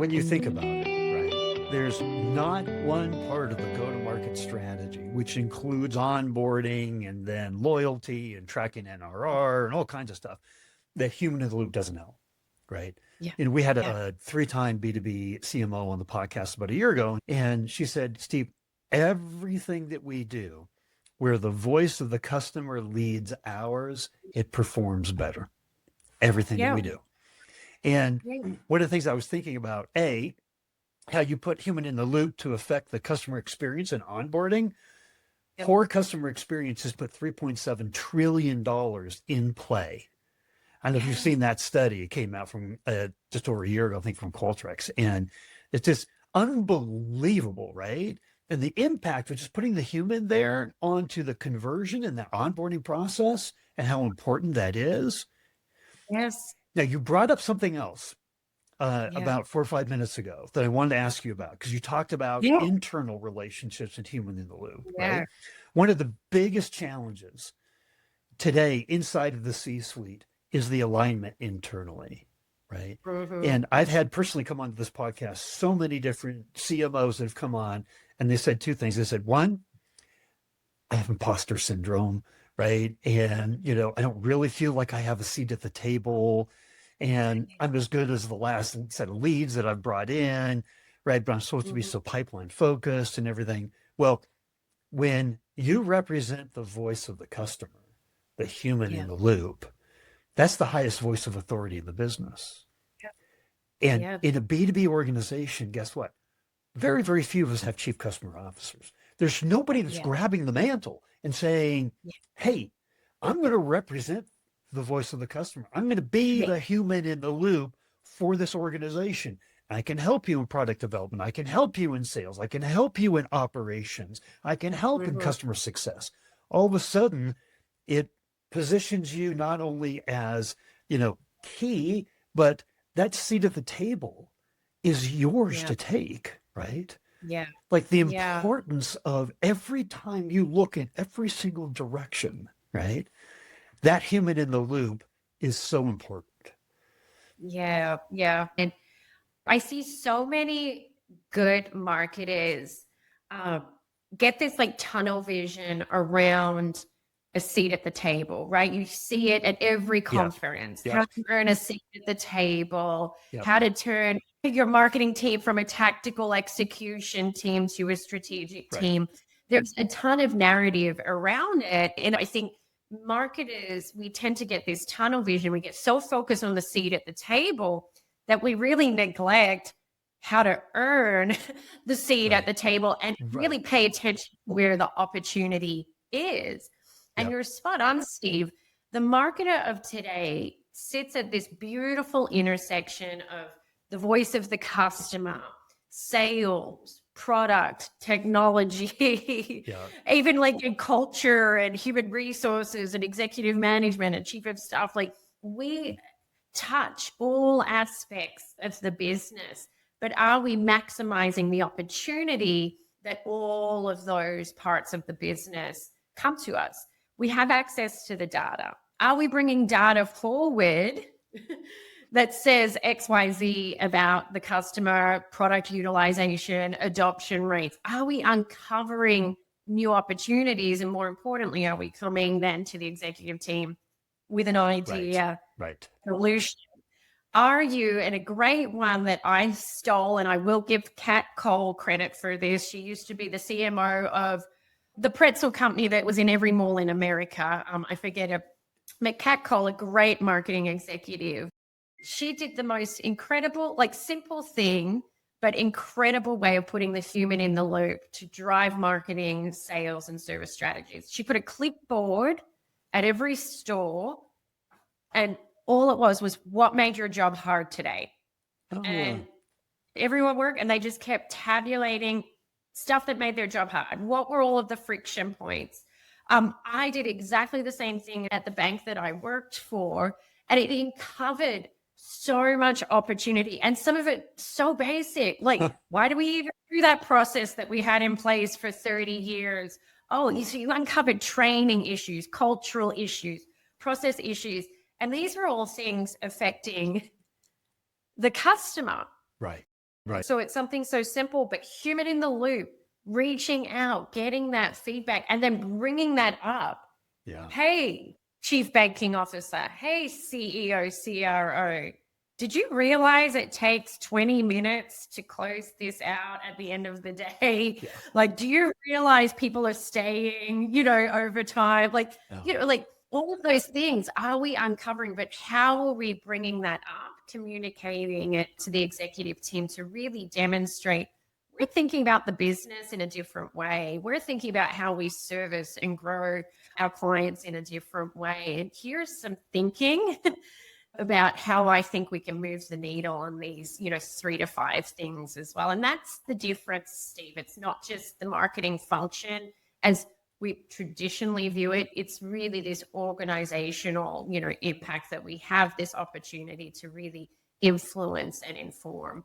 When you think about it, right, there's not one part of the go-to-market strategy, which includes onboarding and then loyalty and tracking NRR and all kinds of stuff, that human in the loop doesn't help, right? Yeah. And we had Yeah. a three-time B2B CMO on the podcast about a year ago, and she said, Steve, everything that we do where the voice of the customer leads ours, it performs better. Everything that Yeah. we do. And Yeah. one of the things I was thinking about, how you put human in the loop to affect the customer experience and onboarding. Yep. Poor customer experience has put $3.7 trillion in play. I don't know if you've seen that study. It came out from just over a year ago, I think, from Qualtrics. And it's just unbelievable, right? And the impact of just putting the human there onto the conversion and the onboarding process and how important that is. Yes. Now, you brought up something else Yeah. about 4 or 5 minutes ago that I wanted to ask you about, because you talked about Yeah. internal relationships and human in the loop, Yeah. right? One of the biggest challenges today inside of the C-suite is the alignment internally, right? Mhm. And I've had personally come onto this podcast so many different CMOs that have come on, and they said two things. They said, one, I have imposter syndrome, right? And, I don't really feel like I have a seat at the table and I'm as good as the last set of leads that I've brought in, right? But I'm supposed to be Mhm. so pipeline focused and everything. Well, when you represent the voice of the customer, the human Yeah. in the loop, that's the highest voice of authority in the business. Yeah. And Yeah. in a B2B organization, guess what? Very, very few of us have chief customer officers. There's nobody that's Yeah. grabbing the mantle and saying, Yeah. hey, I'm going to represent the voice of the customer. I'm going to be Yeah. the human in the loop for this organization. I can help you in product development. I can help you in sales. I can help you in operations. I can help in Mhm. customer success. All of a sudden, it positions you not only as, key, but that seat at the table is yours Yeah. to take, right? Yeah. Like the Yeah. importance of every time you look in every single direction, right? That human in the loop is so important. Yeah. Yeah. And I see so many good marketers uh, get this like tunnel vision around a seat at the table, right? You see it at every Yeah. conference, Yep. how to earn a seat at the table, Yep. how to turn your marketing team from a tactical execution team to a strategic Right. team. There's a ton of narrative around it. And I think marketers, we tend to get this tunnel vision. We get so focused on the seat at the table that we really neglect how to earn the seat at Right. the table and really Right. pay attention where the opportunity is. And Yep. you're spot on, Steve. The marketer of today sits at this beautiful intersection of the voice of the customer, sales, product, technology, Yeah. even like in culture and human resources and executive management and chief of staff. Like we touch all aspects of the business, but are we maximizing the opportunity that all of those parts of the business come to us? We have access to the data. Are we bringing data forward that says XYZ about the customer, product utilization, adoption rates? Are we uncovering new opportunities? And more importantly, are we coming then to the executive team with an Right. idea, Right. solution? Are you, and a great one that I stole, and I will give Kat Cole credit for this. She used to be the CMO of the pretzel company that was in every mall in America. I forget it. But Kat Cole, a great marketing executive, she did the most incredible, like simple thing, but incredible way of putting the human in the loop to drive marketing, sales, and service strategies. She put a clipboard at every store, and all it was what made your job hard today? Oh, And everyone worked and they just kept tabulating stuff that made their job hard. What were all of the friction points? I did exactly the same thing at the bank that I worked for, and it uncovered so much opportunity and some of it so basic. Like, why do we even do that process that we had in place for 30 years? Oh, you uncovered training issues, cultural issues, process issues. And these are all things affecting the customer. right. Right. So it's something so simple, but human in the loop, reaching out, getting that feedback, and then bringing that up. Yeah. Hey, Chief Banking Officer. Hey, CEO, CRO. Did you realize it takes 20 minutes to close this out at the end of the day? Yeah. Like, do you realize people are staying, over time? Like, Yeah. like all of those things are we uncovering, but how are we bringing that up, communicating it to the executive team to really demonstrate we're thinking about the business in a different way. We're thinking about how we service and grow our clients in a different way. And here's some thinking about how I think we can move the needle on these, 3 to 5 things as well. And that's the difference, Steve. It's not just the marketing function as we traditionally view it. It's really this organizational, impact that we have this opportunity to really influence and inform.